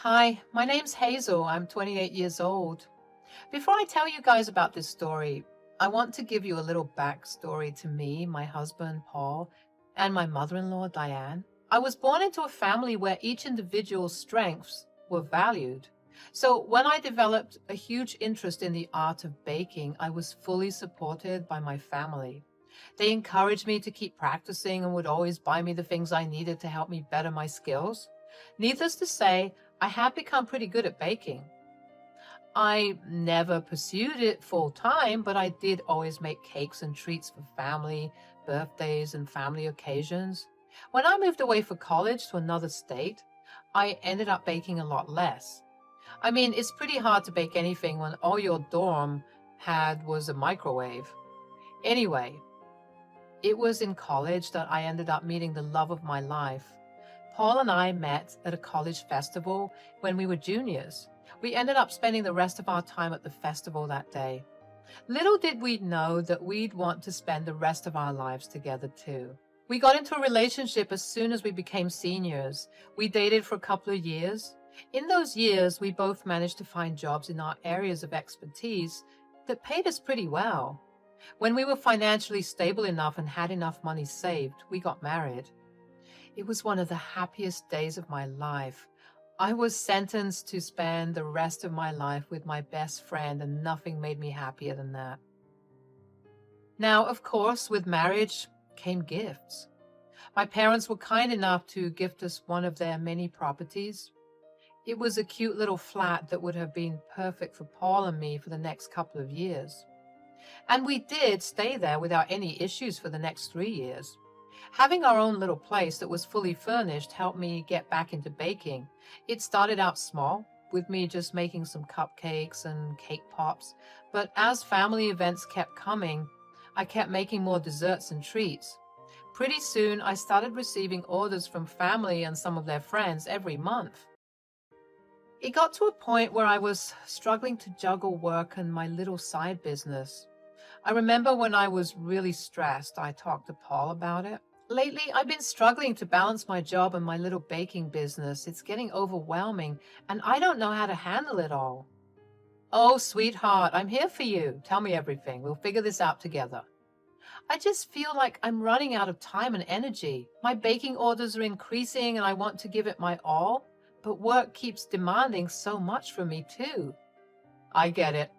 Hi, my name's Hazel. I'm 28 years old. Before I tell you guys about this story, I want to give you a little backstory to me, my husband, Paul, and my mother-in-law, Diane. I was born into a family where each individual's strengths were valued. So when I developed a huge interest in the art of baking, I was fully supported by my family. They encouraged me to keep practicing and would always buy me the things I needed to help me better my skills. Needless to say, I had become pretty good at baking. I never pursued it full time, but I did always make cakes and treats for family, birthdays, and family occasions. When I moved away for college to another state, I ended up baking a lot less. I mean, it's pretty hard to bake anything when all your dorm had was a microwave. Anyway, it was in college that I ended up meeting the love of my life. Paul and I met at a college festival when we were juniors. We ended up spending the rest of our time at the festival that day. Little did we know that we'd want to spend the rest of our lives together too. We got into a relationship as soon as we became seniors. We dated for a couple of years. In those years, we both managed to find jobs in our areas of expertise that paid us pretty well. When we were financially stable enough and had enough money saved, we got married. It was one of the happiest days of my life. I was sentenced to spend the rest of my life with my best friend, and nothing made me happier than that. Now, of course, with marriage came gifts. My parents were kind enough to gift us one of their many properties. It was a cute little flat that would have been perfect for Paul and me for the next couple of years. And we did stay there without any issues for the next 3 years. Having our own little place that was fully furnished helped me get back into baking. It started out small, with me just making some cupcakes and cake pops, but as family events kept coming, I kept making more desserts and treats. Pretty soon, I started receiving orders from family and some of their friends every month. It got to a point where I was struggling to juggle work and my little side business. I remember when I was really stressed, I talked to Paul about it. Lately, I've been struggling to balance my job and my little baking business. It's getting overwhelming, and I don't know how to handle it all. Oh, sweetheart, I'm here for you. Tell me everything. We'll figure this out together. I just feel like I'm running out of time and energy. My baking orders are increasing, and I want to give it my all, but work keeps demanding so much from me, too. I get it.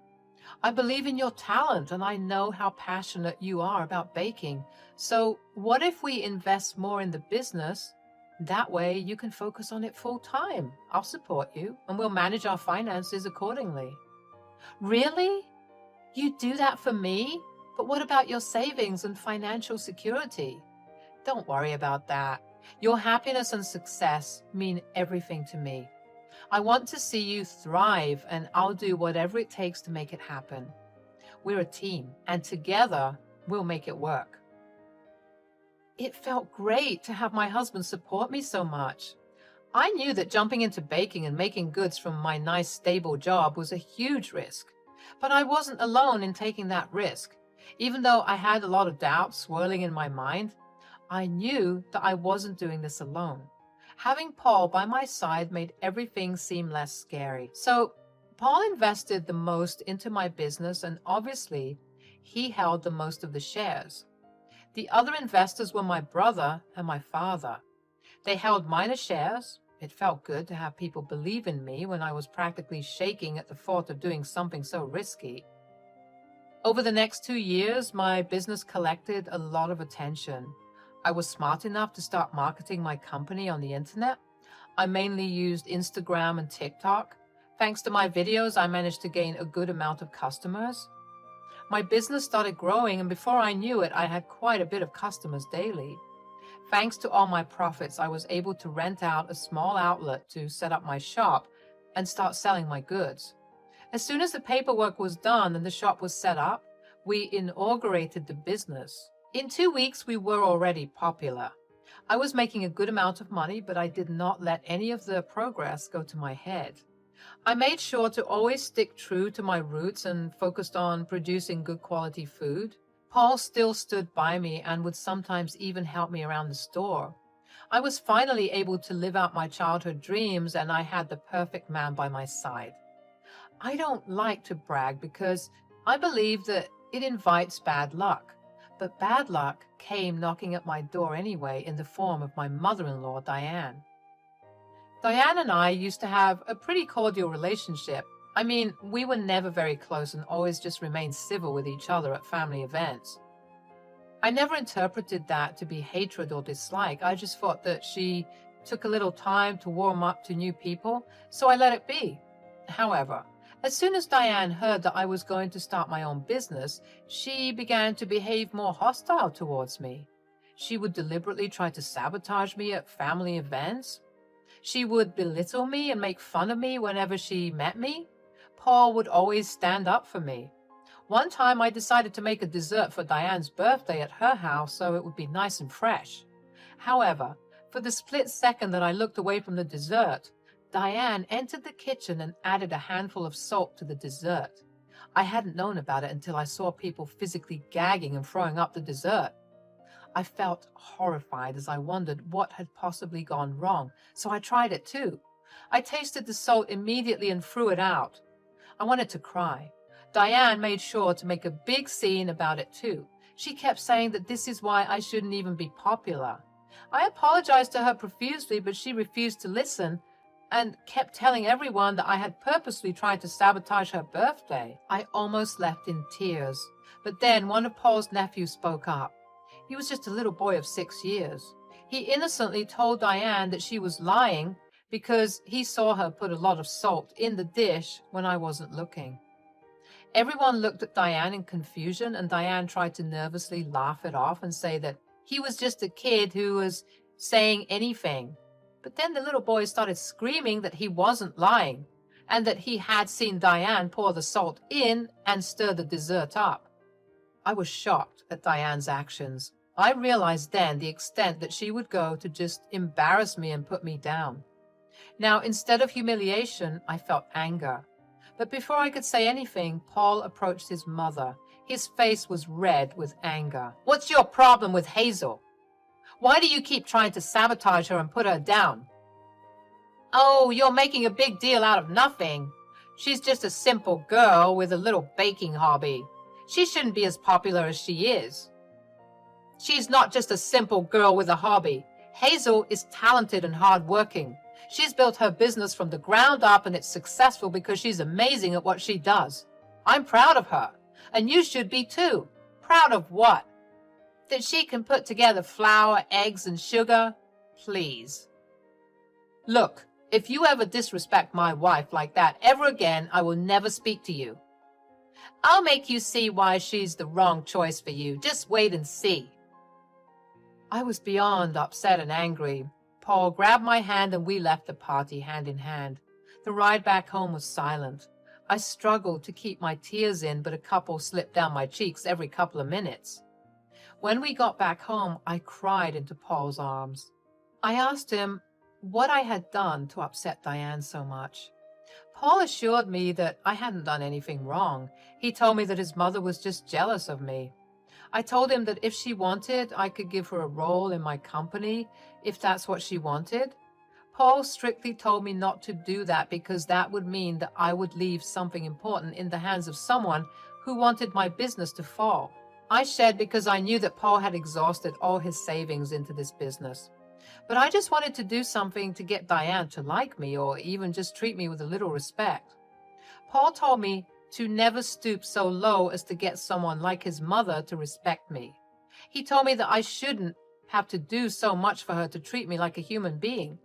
I believe in your talent, and I know how passionate you are about baking. So what if we invest more in the business? That way you can focus on it full time. I'll support you, and we'll manage our finances accordingly. Really? You do that for me? But what about your savings and financial security? Don't worry about that. Your happiness and success mean everything to me. I want to see you thrive, and I'll do whatever it takes to make it happen. We're a team, and together we'll make it work. It felt great to have my husband support me so much. I knew that jumping into baking and making goods from my nice, stable job was a huge risk, but I wasn't alone in taking that risk. Even though I had a lot of doubts swirling in my mind, I knew that I wasn't doing this alone. Having Paul by my side made everything seem less scary. So Paul invested the most into my business, and obviously he held the most of the shares. The other investors were my brother and my father. They held minor shares. It felt good to have people believe in me when I was practically shaking at the thought of doing something so risky. Over the next 2 years, my business collected a lot of attention. I was smart enough to start marketing my company on the internet. I mainly used Instagram and TikTok. Thanks to my videos, I managed to gain a good amount of customers. My business started growing, and before I knew it, I had quite a bit of customers daily. Thanks to all my profits, I was able to rent out a small outlet to set up my shop and start selling my goods. As soon as the paperwork was done and the shop was set up, we inaugurated the business. In 2 weeks, we were already popular. I was making a good amount of money, but I did not let any of the progress go to my head. I made sure to always stick true to my roots and focused on producing good quality food. Paul still stood by me and would sometimes even help me around the store. I was finally able to live out my childhood dreams, and I had the perfect man by my side. I don't like to brag because I believe that it invites bad luck. But bad luck came knocking at my door anyway in the form of my mother-in-law, Diane. Diane and I used to have a pretty cordial relationship. I mean, we were never very close and always just remained civil with each other at family events. I never interpreted that to be hatred or dislike. I just thought that she took a little time to warm up to new people, so I let it be. However, as soon as Diane heard that I was going to start my own business, she began to behave more hostile towards me. She would deliberately try to sabotage me at family events. She would belittle me and make fun of me whenever she met me. Paul would always stand up for me. One time I decided to make a dessert for Diane's birthday at her house so it would be nice and fresh. However, for the split second that I looked away from the dessert, Diane entered the kitchen and added a handful of salt to the dessert. I hadn't known about it until I saw people physically gagging and throwing up the dessert. I felt horrified as I wondered what had possibly gone wrong, so I tried it too. I tasted the salt immediately and threw it out. I wanted to cry. Diane made sure to make a big scene about it too. She kept saying that this is why I shouldn't even be popular. I apologized to her profusely, but she refused to listen and kept telling everyone that I had purposely tried to sabotage her birthday. I almost left in tears, but then one of Paul's nephews spoke up. He was just a little boy of 6 years. He innocently told Diane that she was lying because he saw her put a lot of salt in the dish when I wasn't looking. Everyone looked at Diane in confusion, and Diane tried to nervously laugh it off and say that he was just a kid who was saying anything. But then the little boy started screaming that he wasn't lying and that he had seen Diane pour the salt in and stir the dessert up. I was shocked at Diane's actions. I realized then the extent that she would go to just embarrass me and put me down. Now, instead of humiliation, I felt anger. But before I could say anything, Paul approached his mother. His face was red with anger. "What's your problem with Hazel? Why do you keep trying to sabotage her and put her down?" "Oh, you're making a big deal out of nothing. She's just a simple girl with a little baking hobby. She shouldn't be as popular as she is." "She's not just a simple girl with a hobby. Hazel is talented and hardworking. She's built her business from the ground up, and it's successful because she's amazing at what she does. I'm proud of her, and you should be too." "Proud of what? That she can put together flour, eggs, and sugar? Please." "Look, if you ever disrespect my wife like that ever again, I will never speak to you." "I'll make you see why she's the wrong choice for you. Just wait and see." I was beyond upset and angry. Paul grabbed my hand and we left the party hand in hand. The ride back home was silent. I struggled to keep my tears in, but a couple slipped down my cheeks every couple of minutes. When we got back home, I cried into Paul's arms. I asked him what I had done to upset Diane so much. Paul assured me that I hadn't done anything wrong. He told me that his mother was just jealous of me. I told him that if she wanted, I could give her a role in my company, if that's what she wanted. Paul strictly told me not to do that because that would mean that I would leave something important in the hands of someone who wanted my business to fall. I shed because I knew that Paul had exhausted all his savings into this business. But I just wanted to do something to get Diane to like me, or even just treat me with a little respect. Paul told me to never stoop so low as to get someone like his mother to respect me. He told me that I shouldn't have to do so much for her to treat me like a human being.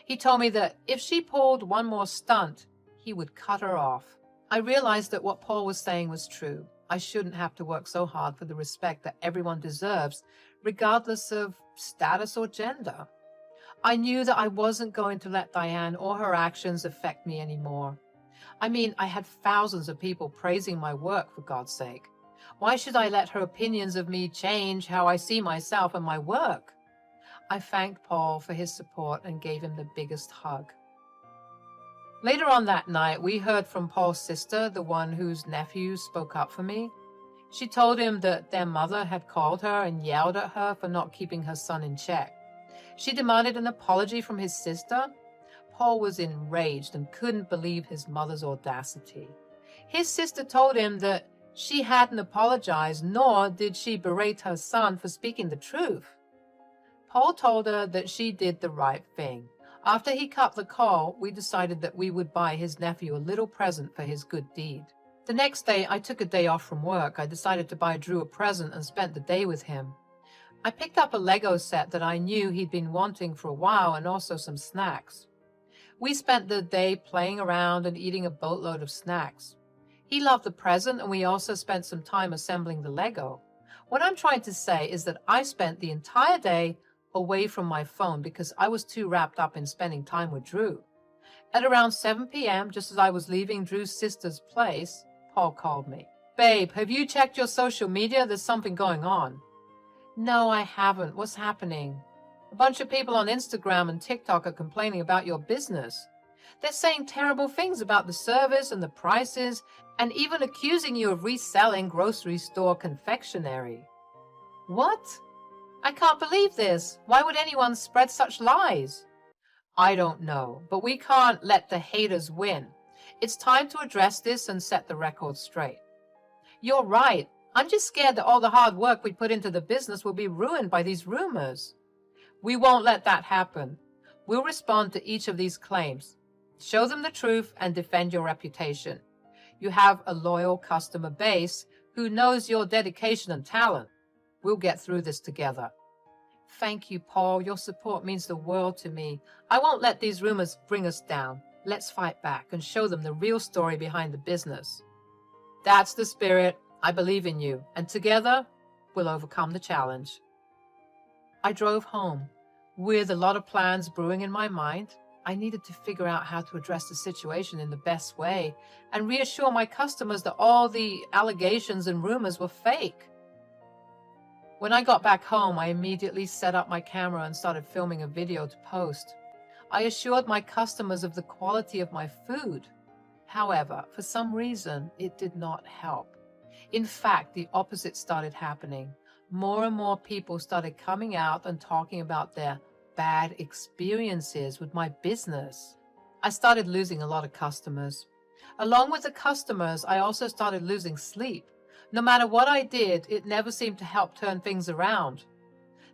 He told me that if she pulled one more stunt, he would cut her off. I realized that what Paul was saying was true. I shouldn't have to work so hard for the respect that everyone deserves, regardless of status or gender. I knew that I wasn't going to let Diane or her actions affect me anymore. I mean, I had thousands of people praising my work, for God's sake. Why should I let her opinions of me change how I see myself and my work? I thanked Paul for his support and gave him the biggest hug. Later on that night, we heard from Paul's sister, the one whose nephew spoke up for me. She told him that their mother had called her and yelled at her for not keeping her son in check. She demanded an apology from his sister. Paul was enraged and couldn't believe his mother's audacity. His sister told him that she hadn't apologized, nor did she berate her son for speaking the truth. Paul told her that she did the right thing. After he cut the call, we decided that we would buy his nephew a little present for his good deed. The next day, I took a day off from work. I decided to buy Drew a present and spent the day with him. I picked up a Lego set that I knew he'd been wanting for a while and also some snacks. We spent the day playing around and eating a boatload of snacks. He loved the present, and we also spent some time assembling the Lego. What I'm trying to say is that I spent the entire day away from my phone because I was too wrapped up in spending time with Drew. At around 7 p.m., just as I was leaving Drew's sister's place, Paul called me. "Babe, have you checked your social media? There's something going on." "No, I haven't. What's happening?" "A bunch of people on Instagram and TikTok are complaining about your business. They're saying terrible things about the service and the prices, and even accusing you of reselling grocery store confectionery." "What? I can't believe this. Why would anyone spread such lies?" "I don't know, but we can't let the haters win. It's time to address this and set the record straight." "You're right. I'm just scared that all the hard work we put into the business will be ruined by these rumors." "We won't let that happen. We'll respond to each of these claims, show them the truth, and defend your reputation. You have a loyal customer base who knows your dedication and talent. We'll get through this together." "Thank you, Paul. Your support means the world to me. I won't let these rumors bring us down. Let's fight back and show them the real story behind the business." "That's the spirit. I believe in you, and together we'll overcome the challenge." I drove home with a lot of plans brewing in my mind. I needed to figure out how to address the situation in the best way and reassure my customers that all the allegations and rumors were fake. When I got back home, I immediately set up my camera and started filming a video to post. I assured my customers of the quality of my food. However, for some reason, it did not help. In fact, the opposite started happening. More and more people started coming out and talking about their bad experiences with my business. I started losing a lot of customers. Along with the customers, I also started losing sleep. No matter what I did, it never seemed to help turn things around.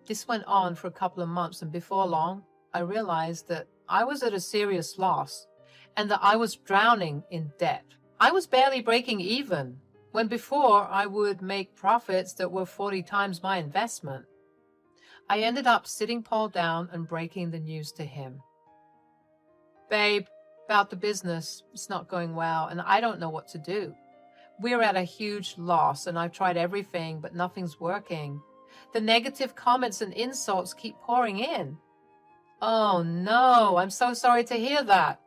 This went on for a couple of months, and before long, I realized that I was at a serious loss and that I was drowning in debt. I was barely breaking even, when before I would make profits that were 40 times my investment. I ended up sitting Paul down and breaking the news to him. "Babe, about the business, it's not going well, and I don't know what to do. We're at a huge loss, and I've tried everything, but nothing's working. The negative comments and insults keep pouring in." "Oh no, I'm so sorry to hear that.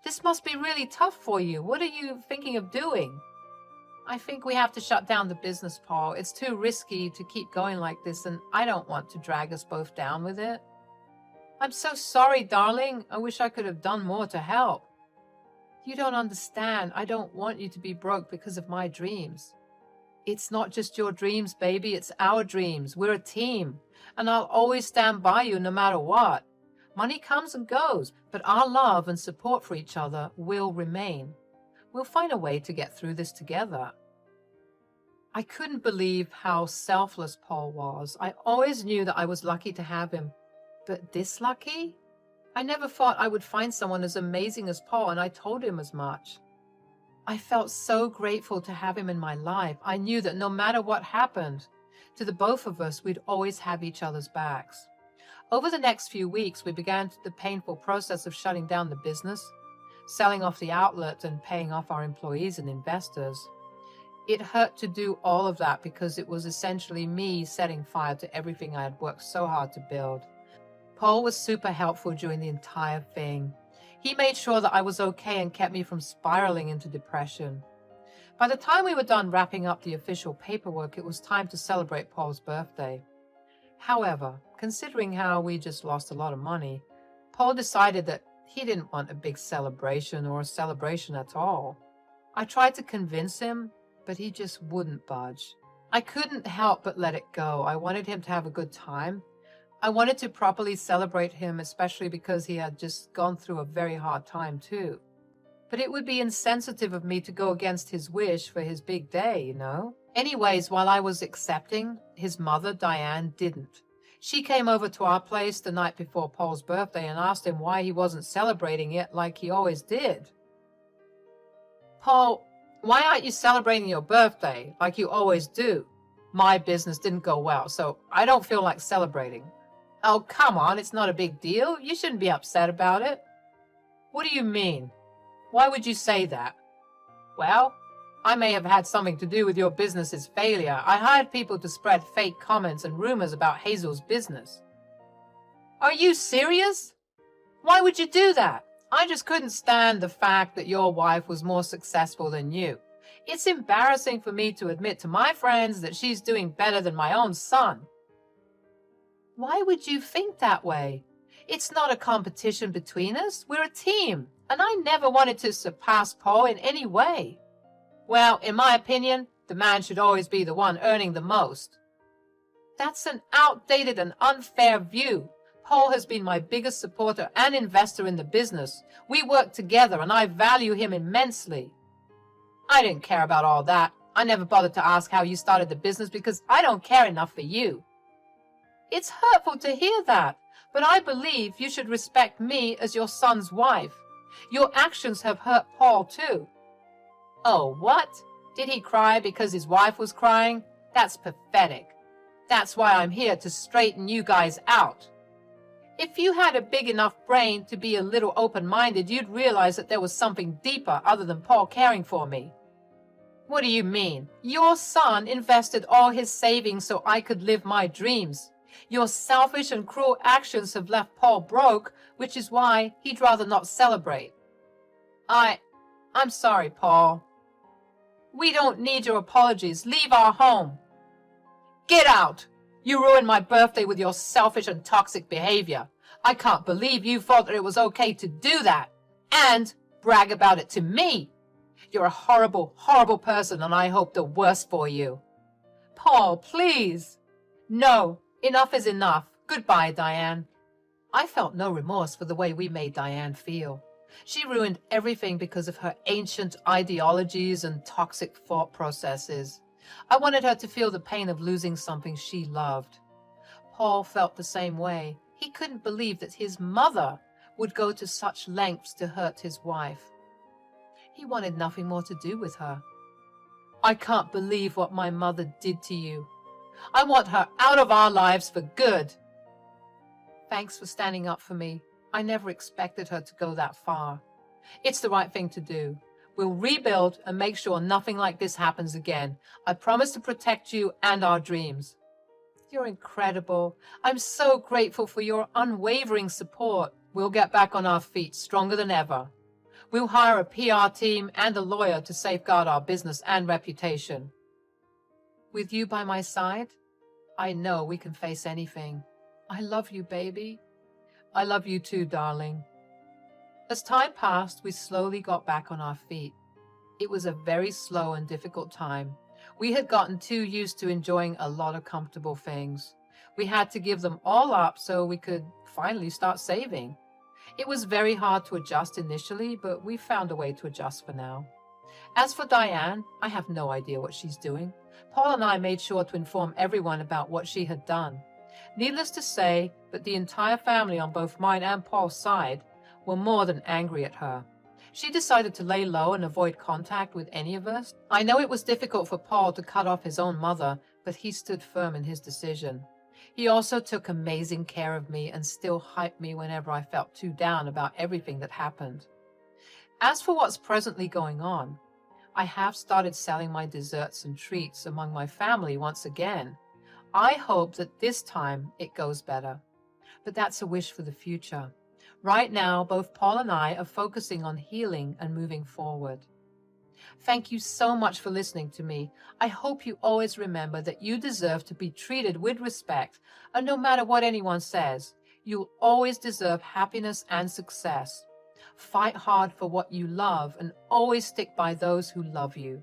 This must be really tough for you. What are you thinking of doing?" "I think we have to shut down the business, Paul. It's too risky to keep going like this, and I don't want to drag us both down with it." "I'm so sorry, darling. I wish I could have done more to help." "You don't understand. I don't want you to be broke because of my dreams." "It's not just your dreams, baby. It's our dreams. We're a team, and I'll always stand by you no matter what. Money comes and goes, but our love and support for each other will remain. We'll find a way to get through this together." I couldn't believe how selfless Paul was. I always knew that I was lucky to have him, but this lucky? I never thought I would find someone as amazing as Paul, and I told him as much. I felt so grateful to have him in my life. I knew that no matter what happened to the both of us, we'd always have each other's backs. Over the next few weeks, we began the painful process of shutting down the business, selling off the outlet, and paying off our employees and investors. It hurt to do all of that because it was essentially me setting fire to everything I had worked so hard to build. Paul was super helpful during the entire thing. He made sure that I was okay and kept me from spiraling into depression. By the time we were done wrapping up the official paperwork, it was time to celebrate Paul's birthday. However, considering how we just lost a lot of money, Paul decided that he didn't want a big celebration or a celebration at all. I tried to convince him, but he just wouldn't budge. I couldn't help but let it go. I wanted him to have a good time. I wanted to properly celebrate him, especially because he had just gone through a very hard time too. But it would be insensitive of me to go against his wish for his big day, you know? Anyways, while I was accepting, his mother, Diane, didn't. She came over to our place the night before Paul's birthday and asked him why he wasn't celebrating it like he always did. Paul, why aren't you celebrating your birthday like you always do? My business didn't go well, so I don't feel like celebrating. Oh, come on, it's not a big deal. You shouldn't be upset about it. What do you mean? Why would you say that? Well, I may have had something to do with your business's failure. I hired people to spread fake comments and rumors about Hazel's business. Are you serious? Why would you do that? I just couldn't stand the fact that your wife was more successful than you. It's embarrassing for me to admit to my friends that she's doing better than my own son. Why would you think that way? It's not a competition between us. We're a team, and I never wanted to surpass Paul in any way. Well, in my opinion, the man should always be the one earning the most. That's an outdated and unfair view. Paul has been my biggest supporter and investor in the business. We work together, and I value him immensely. I didn't care about all that. I never bothered to ask how you started the business because I don't care enough for you. It's hurtful to hear that, but I believe you should respect me as your son's wife. Your actions have hurt Paul too. Oh, what? Did he cry because his wife was crying? That's pathetic. That's why I'm here to straighten you guys out. If you had a big enough brain to be a little open-minded, you'd realize that there was something deeper other than Paul caring for me. What do you mean? Your son invested all his savings so I could live my dreams. Your selfish and cruel actions have left Paul broke, which is why he'd rather not celebrate. I'm sorry, Paul. We don't need your apologies. Leave our home. Get out! You ruined my birthday with your selfish and toxic behavior. I can't believe you thought that it was okay to do that and brag about it to me. You're a horrible, horrible person, and I hope the worst for you. Paul, please. No, enough is enough. Goodbye, Diane. I felt no remorse for the way we made Diane feel. She ruined everything because of her ancient ideologies and toxic thought processes. I wanted her to feel the pain of losing something she loved. Paul felt the same way. He couldn't believe that his mother would go to such lengths to hurt his wife. He wanted nothing more to do with her. I can't believe what my mother did to you. I want her out of our lives for good. Thanks for standing up for me. I never expected her to go that far. It's the right thing to do. We'll rebuild and make sure nothing like this happens again. I promise to protect you and our dreams. You're incredible. I'm so grateful for your unwavering support. We'll get back on our feet stronger than ever. We'll hire a PR team and a lawyer to safeguard our business and reputation. With you by my side, I know we can face anything. I love you, baby. I love you too, darling. As time passed, we slowly got back on our feet. It was a very slow and difficult time. We had gotten too used to enjoying a lot of comfortable things. We had to give them all up so we could finally start saving. It was very hard to adjust initially, but we found a way to adjust for now. As for Diane, I have no idea what she's doing. Paul and I made sure to inform everyone about what she had done. Needless to say that the entire family on both mine and Paul's side were more than angry at her. She decided to lay low and avoid contact with any of us. I know it was difficult for Paul to cut off his own mother, but he stood firm in his decision. He also took amazing care of me and still hyped me whenever I felt too down about everything that happened. As for what's presently going on, I have started selling my desserts and treats among my family once again. I hope that this time it goes better. But that's a wish for the future. Right now, both Paul and I are focusing on healing and moving forward. Thank you so much for listening to me. I hope you always remember that you deserve to be treated with respect, and no matter what anyone says, you'll always deserve happiness and success. Fight hard for what you love and always stick by those who love you.